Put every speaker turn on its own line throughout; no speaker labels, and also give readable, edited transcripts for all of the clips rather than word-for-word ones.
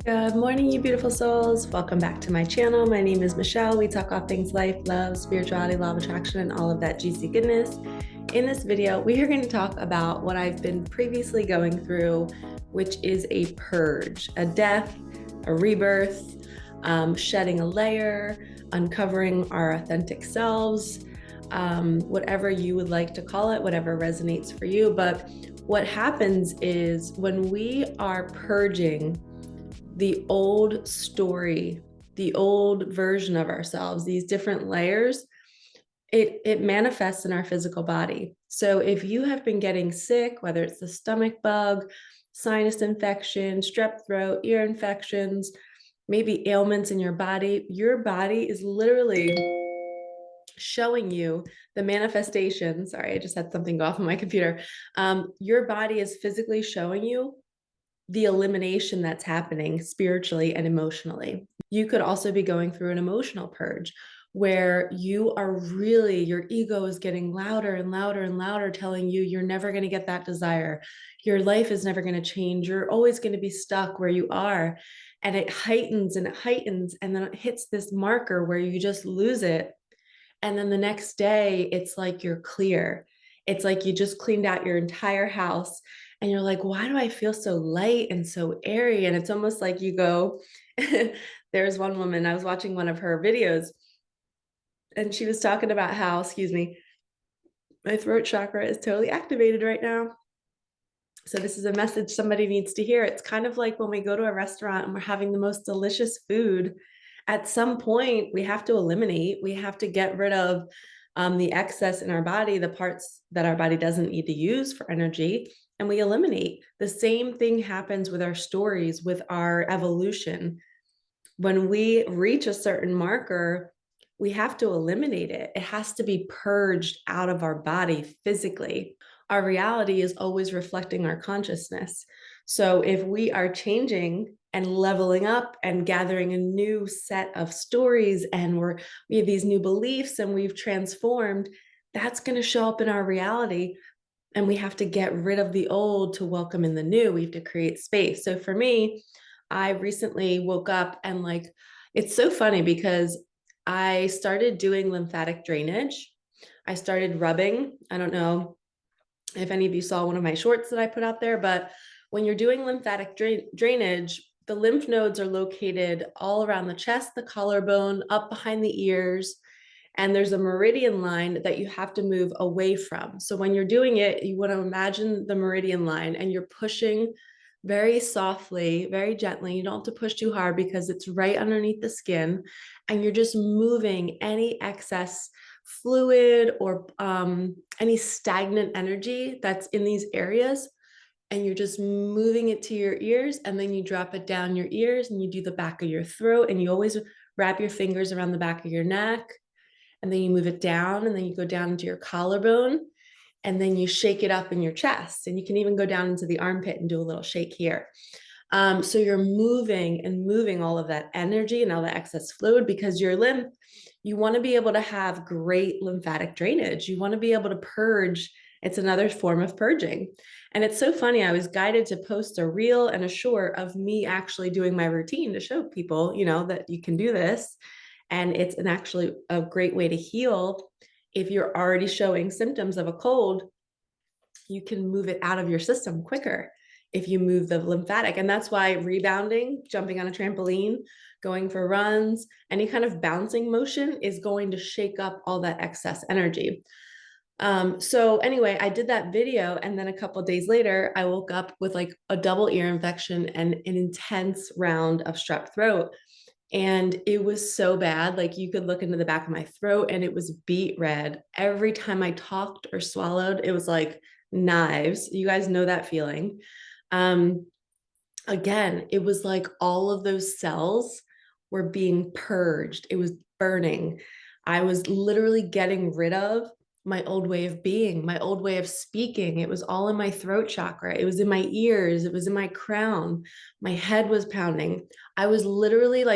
Good morning, you beautiful souls. Welcome back to my channel. My name is Michelle. We talk all things life, love, spirituality, law of attraction, and all of that juicy goodness. In this video, we are going to talk about what I've been previously going through, which is a purge, a death, a rebirth, shedding a layer, uncovering our authentic selves, whatever you would like to call it, whatever resonates for you. But what happens is when we are purging the old story, the old version of ourselves, these different layers, it manifests in our physical body. So if you have been getting sick, whether it's the stomach bug, sinus infection, strep throat, ear infections, maybe ailments in your body is literally showing you the manifestation. Sorry, I just had something go off on my computer. Your body is physically showing you the elimination that's happening spiritually and emotionally. You could also be going through an emotional purge where you are really, your ego is getting louder and louder and louder, telling you you're never going to get that desire. Your life is never going to change. You're always going to be stuck where you are. And it heightens and it heightens. And then it hits this marker where you just lose it. And then the next day, it's like you're clear. It's like you just cleaned out your entire house and you're like, why do I feel so light and so airy? And it's almost like you go, there's one woman, I was watching one of her videos and she was talking about how, excuse me, my throat chakra is totally activated right now. So this is a message somebody needs to hear. It's kind of like when we go to a restaurant and we're having the most delicious food. At some point, we have to eliminate, we have to get rid of the excess in our body, the parts that our body doesn't need to use for energy, and we eliminate. The same thing happens with our stories, with our evolution. When we reach a certain marker, we have to eliminate it. It has to be purged out of our body physically. Our reality is always reflecting our consciousness. So if we are changing and leveling up and gathering a new set of stories and we have these new beliefs and we've transformed, that's going to show up in our reality. And we have to get rid of the old to welcome in the new. We have to create space. So for me, I recently woke up and it's so funny because I started doing lymphatic drainage. I started rubbing. I don't know if any of you saw one of my shorts that I put out there, but when you're doing lymphatic drainage, the lymph nodes are located all around the chest, the collarbone, up behind the ears, and there's a meridian line that you have to move away from. So when you're doing it, you want to imagine the meridian line and you're pushing very softly, very gently. You don't have to push too hard because it's right underneath the skin, and you're just moving any excess fluid or any stagnant energy that's in these areas, and you're just moving it to your ears, and then you drop it down your ears and you do the back of your throat, and you always wrap your fingers around the back of your neck, and then you move it down, and then you go down into your collarbone, and then you shake it up in your chest, and you can even go down into the armpit and do a little shake here. So you're moving and moving all of that energy and all the excess fluid, because your lymph, you want to be able to have great lymphatic drainage. You want to be able to purge. It's another form of purging. And it's so funny. I was guided to post a reel and a short of me actually doing my routine to show people, that you can do this. And it's actually a great way to heal. If you're already showing symptoms of a cold, you can move it out of your system quicker if you move the lymphatic. And that's why rebounding, jumping on a trampoline, going for runs, any kind of bouncing motion is going to shake up all that excess energy. So anyway, I did that video, and then a couple of days later, I woke up with a double ear infection and an intense round of strep throat. And it was so bad. You could look into the back of my throat and it was beet red. Every time I talked or swallowed, it was like knives. You guys know that feeling. Again, it was like all of those cells were being purged. It was burning. I was literally getting rid of my old way of being, my old way of speaking. It was all in my throat chakra. It was in my ears. It was in my crown. My head was pounding. I was literally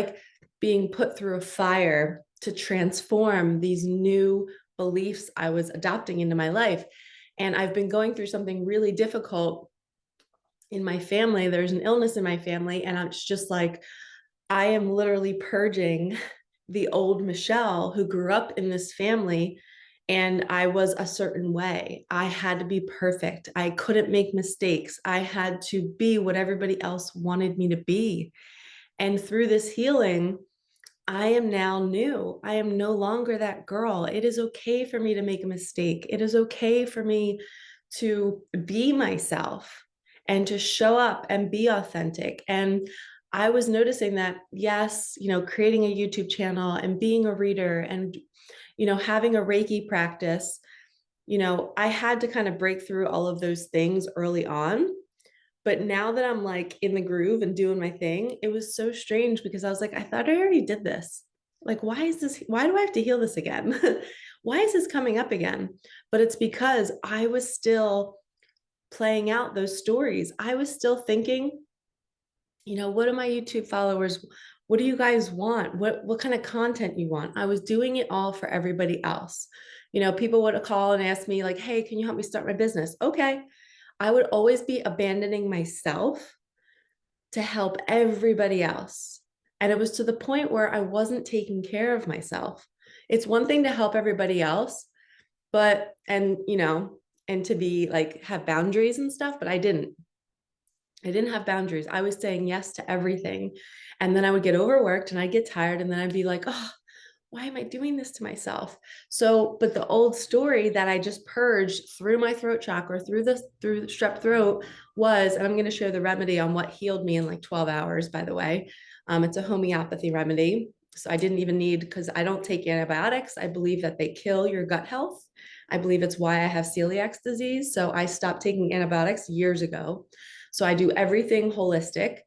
being put through a fire to transform these new beliefs I was adopting into my life. And I've been going through something really difficult in my family, there's an illness in my family, and it's just like I am literally purging the old Michelle who grew up in this family, and I was a certain way. I had to be perfect. I couldn't make mistakes. I had to be what everybody else wanted me to be. And through this healing, I am now new. I am no longer that girl. It is okay for me to make a mistake. It is okay for me to be myself and to show up and be authentic. And I was noticing that, yes, creating a YouTube channel and being a reader and, having a Reiki practice, I had to kind of break through all of those things early on. But now that I'm like in the groove and doing my thing, it was so strange because I was like, I thought I already did this. Like, why is this? Why do I have to heal this again? Why is this coming up again? But it's because I was still playing out those stories. I was still thinking, what do my YouTube followers, what do you guys want? What kind of content you want? I was doing it all for everybody else. People would call and ask me like, hey, can you help me start my business? Okay. I would always be abandoning myself to help everybody else. And it was to the point where I wasn't taking care of myself. It's one thing to help everybody else, but, and to be like, have boundaries and stuff, but I didn't. I didn't have boundaries. I was saying yes to everything. And then I would get overworked and I'd get tired. And then I'd be like, oh, why am I doing this to myself? So, but the old story that I just purged through my throat chakra, through strep throat was, and I'm going to share the remedy on what healed me in like 12 hours, by the way. It's a homeopathy remedy. So I didn't even need, because I don't take antibiotics. I believe that they kill your gut health. I believe it's why I have celiac disease. So I stopped taking antibiotics years ago. So I do everything holistic.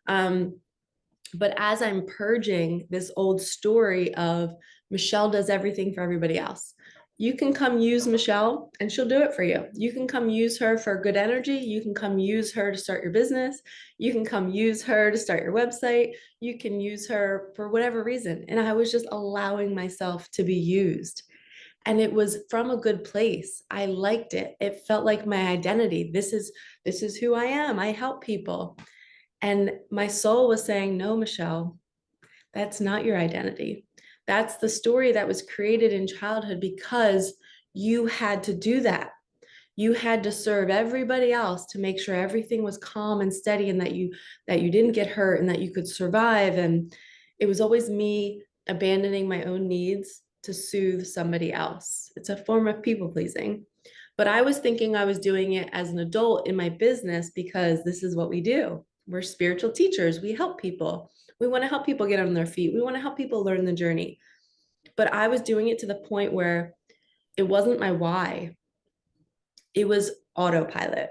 But as I'm purging this old story of Michelle does everything for everybody else, you can come use Michelle and she'll do it for you. You can come use her for good energy. You can come use her to start your business. You can come use her to start your website. You can use her for whatever reason. And I was just allowing myself to be used. And it was from a good place. I liked it. It felt like my identity. This is who I am. I help people. And my soul was saying, no, Michelle, that's not your identity. That's the story that was created in childhood because you had to do that. You had to serve everybody else to make sure everything was calm and steady and that you didn't get hurt and that you could survive. And it was always me abandoning my own needs to soothe somebody else. It's a form of people pleasing. But I was thinking I was doing it as an adult in my business because this is what we do. We're spiritual teachers. We help people. We want to help people get on their feet. We want to help people learn the journey. But I was doing it to the point where it wasn't my why. It was autopilot.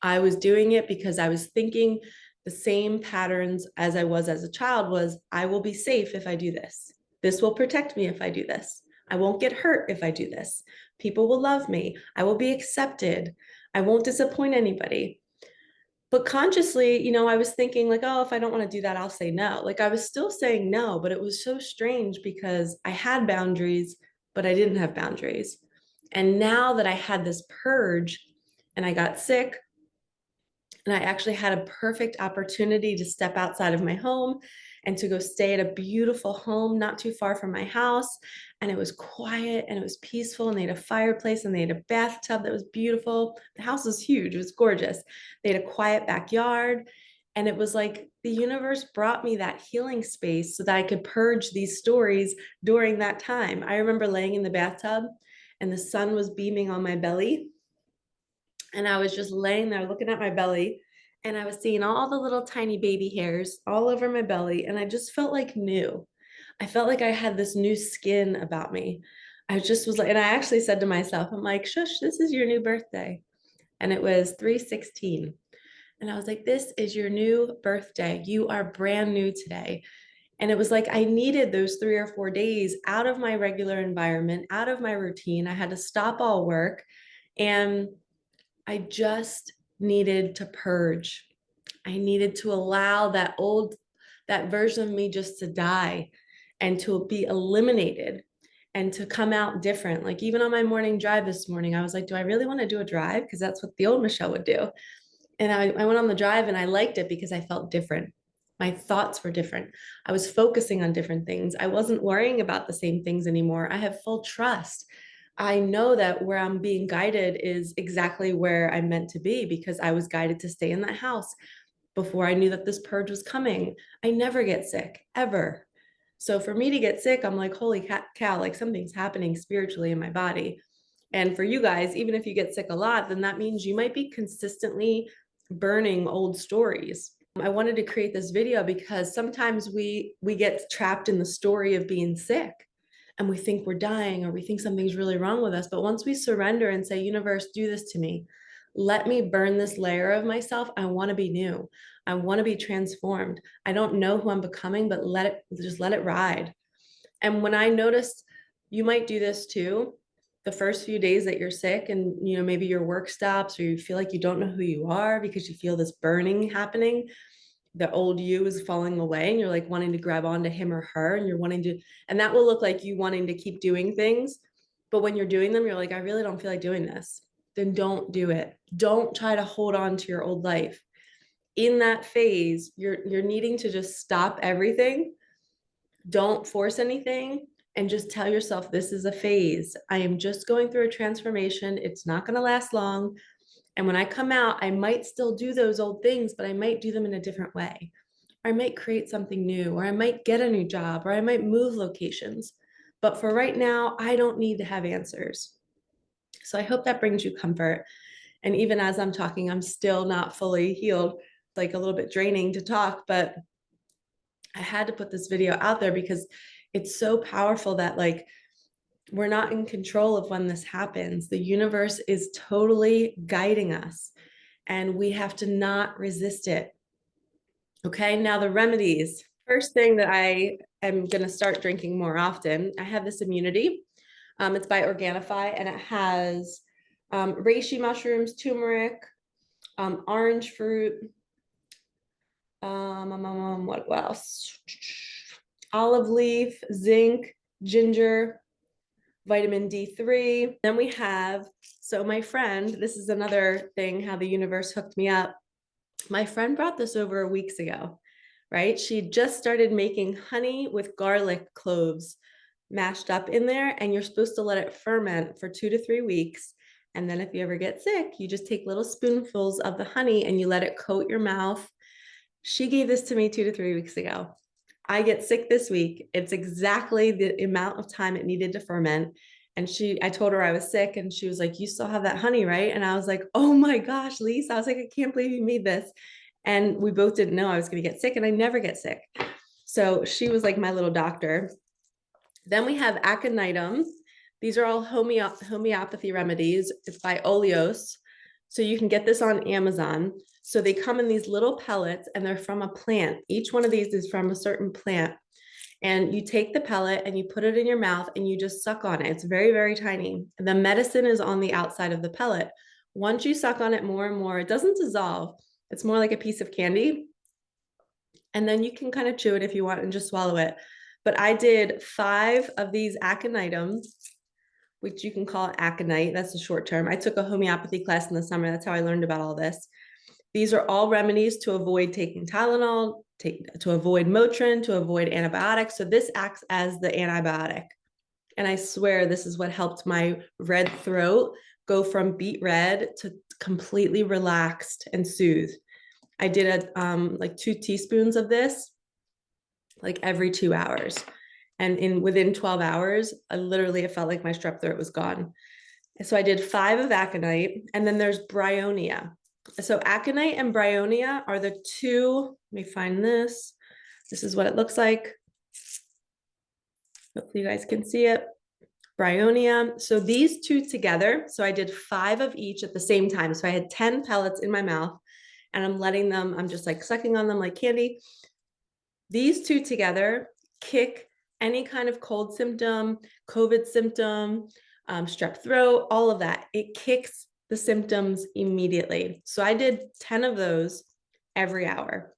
I was doing it because I was thinking the same patterns as I was as a child was, I will be safe if I do this. This will protect me if I do this. I won't get hurt if I do this. People will love me. I will be accepted. I won't disappoint anybody. But consciously, I was thinking like, oh, if I don't want to do that, I'll say no. Like I was still saying no, but it was so strange because I had boundaries, but I didn't have boundaries. And now that I had this purge and I got sick, and I actually had a perfect opportunity to step outside of my home and to go stay at a beautiful home not too far from my house. And it was quiet and it was peaceful. And they had a fireplace and they had a bathtub that was beautiful. The house was huge. It was gorgeous. They had a quiet backyard. And it was like the universe brought me that healing space so that I could purge these stories during that time. I remember laying in the bathtub and the sun was beaming on my belly. And I was just laying there looking at my belly and I was seeing all the little tiny baby hairs all over my belly. And I just felt like new. I felt like I had this new skin about me. I just was like, and I actually said to myself, I'm like, shush, this is your new birthday. And it was 3/16. And I was like, this is your new birthday. You are brand new today. And it was like I needed those 3 or 4 days out of my regular environment, out of my routine. I had to stop all work. And I just needed to purge. I needed to allow that version of me just to die and to be eliminated and to come out different. Like even on my morning drive this morning, I was like, do I really want to do a drive? Because that's what the old Michelle would do. And I went on the drive and I liked it because I felt different. My thoughts were different. I was focusing on different things. I wasn't worrying about the same things anymore. I have full trust. I know that where I'm being guided is exactly where I'm meant to be because I was guided to stay in that house before I knew that this purge was coming. I never get sick, ever. So for me to get sick, I'm like, holy cow, like something's happening spiritually in my body. And for you guys, even if you get sick a lot, then that means you might be consistently burning old stories. I wanted to create this video because sometimes we get trapped in the story of being sick and we think we're dying or we think something's really wrong with us. But once we surrender and say, universe, do this to me, let me burn this layer of myself. I want to be new. I want to be transformed. I don't know who I'm becoming, but just let it ride. And when I noticed, you might do this too, the first few days that you're sick and maybe your work stops or you feel like you don't know who you are because you feel this burning happening, the old you is falling away and you're like wanting to grab onto him or her and you're wanting to, and that will look like you wanting to keep doing things. But when you're doing them, you're like, I really don't feel like doing this. Then don't do it. Don't try to hold on to your old life. In that phase, you're needing to just stop everything. Don't force anything and just tell yourself this is a phase. I am just going through a transformation. It's not going to last long. And when I come out, I might still do those old things, but I might do them in a different way. Or I might create something new, or I might get a new job, or I might move locations. But for right now, I don't need to have answers. So I hope that brings you comfort. And even as I'm talking, I'm still not fully healed, like a little bit draining to talk, but I had to put this video out there because it's so powerful that like we're not in control of when this happens. The universe is totally guiding us and we have to not resist it. Okay, now the remedies. First thing that I am going to start drinking more often, I have this immunity. It's by Organifi and it has reishi mushrooms, turmeric, orange fruit, what else? Olive leaf, zinc, ginger, vitamin D3. Then we have, so my friend, this is another thing, how the universe hooked me up. My friend brought this over weeks ago, right? She just started making honey with garlic cloves mashed up in there, and you're supposed to let it ferment for 2 to 3 weeks. And then if you ever get sick, you just take little spoonfuls of the honey and you let it coat your mouth. She gave this to me 2 to 3 weeks ago. I get sick this week. It's exactly the amount of time it needed to ferment. And I told her I was sick and she was like, you still have that honey, right? And I was like, oh my gosh, Lisa, I was like, I can't believe you made this. And we both didn't know I was going to get sick and I never get sick. So she was like my little doctor. Then we have aconitum. These are all homeopathy remedies. It's by Oleos. So you can get this on Amazon. So they come in these little pellets and they're from a plant. Each one of these is from a certain plant. And you take the pellet and you put it in your mouth and you just suck on it. It's very, very tiny. The medicine is on the outside of the pellet. Once you suck on it more and more, it doesn't dissolve. It's more like a piece of candy. And then you can kind of chew it if you want and just swallow it. But I did 5 of these aconitum, which you can call it aconite. That's the short term. I took a homeopathy class in the summer. That's how I learned about all this. These are all remedies to avoid taking Tylenol, to avoid Motrin, to avoid antibiotics. So this acts as the antibiotic. And I swear this is what helped my red throat go from beet red to completely relaxed and soothed. I did like 2 teaspoons of this, like every 2 hours. And within 12 hours, it felt like my strep throat was gone. So I did 5 of aconite, and then there's bryonia. So aconite and bryonia are the 2. Let me find this. This is what it looks like. Hopefully you guys can see it. Bryonia. So these 2 together, so I did 5 of each at the same time. So I had 10 pellets in my mouth and I'm just like sucking on them like candy. These 2 together kick any kind of cold symptom, COVID symptom, strep throat, all of that. It kicks the symptoms immediately. So I did 10 of those every hour.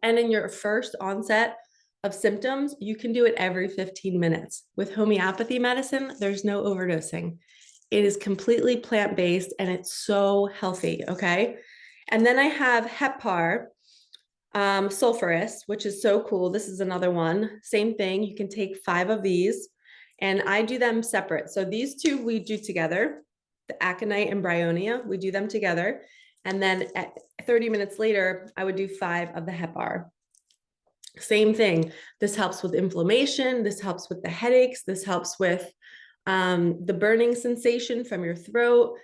And in your first onset of symptoms, you can do it every 15 minutes. With homeopathy medicine, there's no overdosing. It is completely plant-based and it's so healthy, okay? And then I have Hepar, sulfurous, which is so cool. This is another one. Same thing. You can take 5 of these, and I do them separate. So these two we do together, the aconite and bryonia, we do them together. And then at 30 minutes later, I would do 5 of the Hepar. Same thing. This helps with inflammation. This helps with the headaches. This helps with the burning sensation from your throat.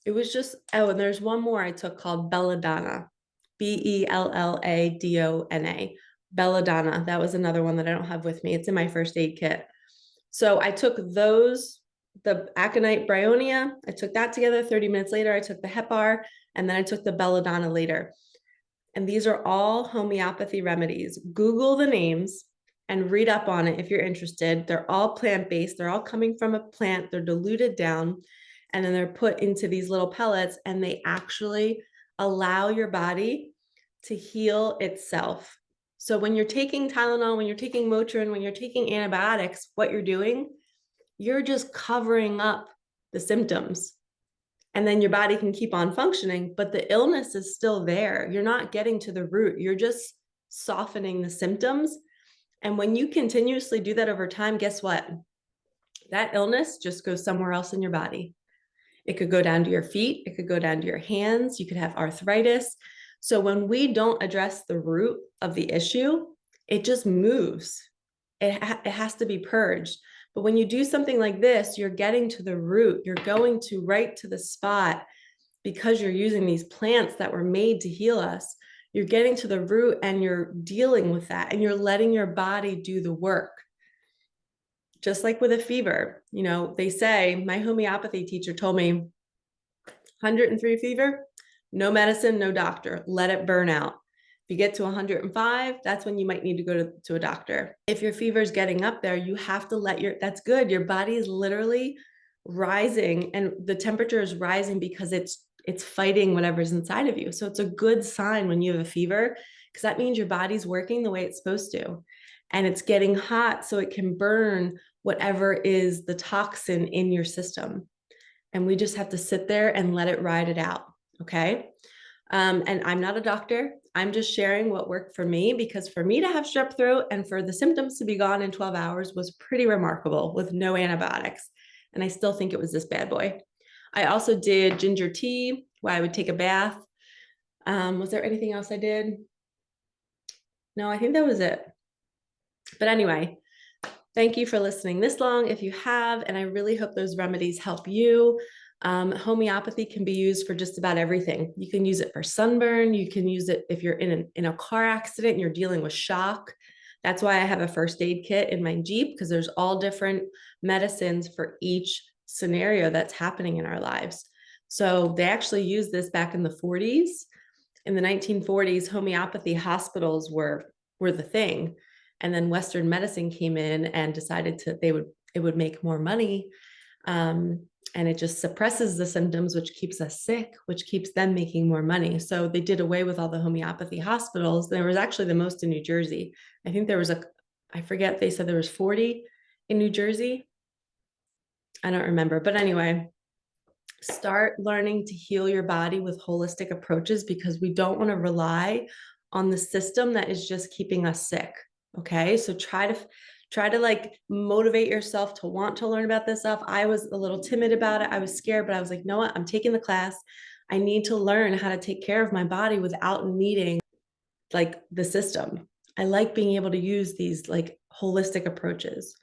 It was just, oh, and there's one more I took called belladonna, Belladona. Belladonna. That was another one that I don't have with me. It's in my first aid kit. So I took those, the aconite bryonia, I took that together. 30 minutes later, I took the Hepar, and then I took the belladonna later. And these are all homeopathy remedies. Google the names and read up on it if you're interested. They're all plant-based. They're all coming from a plant. They're diluted down, and then they're put into these little pellets, and they actually allow your body to heal itself. So when you're taking Tylenol, when you're taking Motrin, when you're taking antibiotics, what you're doing, you're just covering up the symptoms. And then your body can keep on functioning, but the illness is still there. You're not getting to the root. You're just softening the symptoms. And when you continuously do that over time, guess what? That illness just goes somewhere else in your body. It could go down to your feet. It could go down to your hands. You could have arthritis. So when we don't address the root of the issue, it just moves. It has to be purged. But when you do something like this, you're getting to the root. You're going to right to the spot because you're using these plants that were made to heal us. You're getting to the root and you're dealing with that, and you're letting your body do the work. Just like with a fever, you know, they say, my homeopathy teacher told me 103 fever, no medicine, no doctor, let it burn out. If you get to 105, that's when you might need to go to a doctor. If your fever is getting up there, you have to that's good. Your body is literally rising, and the temperature is rising because it's fighting whatever's inside of you. So it's a good sign when you have a fever, because that means your body's working the way it's supposed to. And it's getting hot so it can burn whatever is the toxin in your system. And we just have to sit there and let it ride it out. Okay. And I'm not a doctor. I'm just sharing what worked for me, because for me to have strep throat and for the symptoms to be gone in 12 hours was pretty remarkable with no antibiotics. And I still think it was this bad boy. I also did ginger tea where I would take a bath. Was there anything else I did? No, I think that was it. But anyway, thank you for listening this long if you have, and I really hope those remedies help you. Homeopathy can be used for just about everything. You can use it for sunburn. You can use it if you're in a car accident and you're dealing with shock. That's why I have a first aid kit in my Jeep, because there's all different medicines for each scenario that's happening in our lives. So they actually used this back in the 40s. In the 1940s, homeopathy hospitals were the thing. And then Western medicine came in and decided it would make more money. And it just suppresses the symptoms, which keeps us sick, which keeps them making more money. So they did away with all the homeopathy hospitals. There was actually the most in New Jersey. I think there was I forget, they said there was 40 in New Jersey. I don't remember. But anyway, start learning to heal your body with holistic approaches, because we don't want to rely on the system that is just keeping us sick. Okay. So try to like motivate yourself to want to learn about this stuff. I was a little timid about it. I was scared, but I was like, no, I'm taking the class. I need to learn how to take care of my body without needing like the system. I like being able to use these like holistic approaches.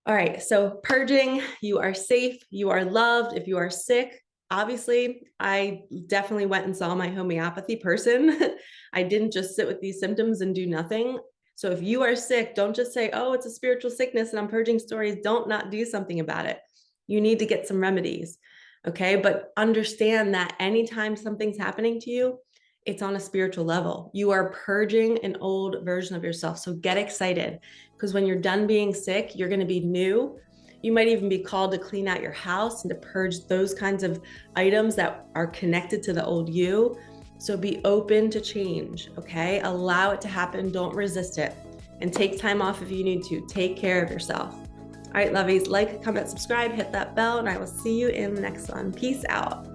All right. So purging, you are safe. You are loved. If you are sick, obviously, I definitely went and saw my homeopathy person. I didn't just sit with these symptoms and do nothing. So if you are sick, don't just say, oh, it's a spiritual sickness and I'm purging stories. Don't not do something about it. You need to get some remedies. Okay. But understand that anytime something's happening to you, it's on a spiritual level. You are purging an old version of yourself. So get excited, because when you're done being sick, you're going to be new. You might even be called to clean out your house and to purge those kinds of items that are connected to the old you. So be open to change, okay? Allow it to happen. Don't resist it. And take time off if you need to. Take care of yourself. All right, lovies, like, comment, subscribe, hit that bell, and I will see you in the next one. Peace out.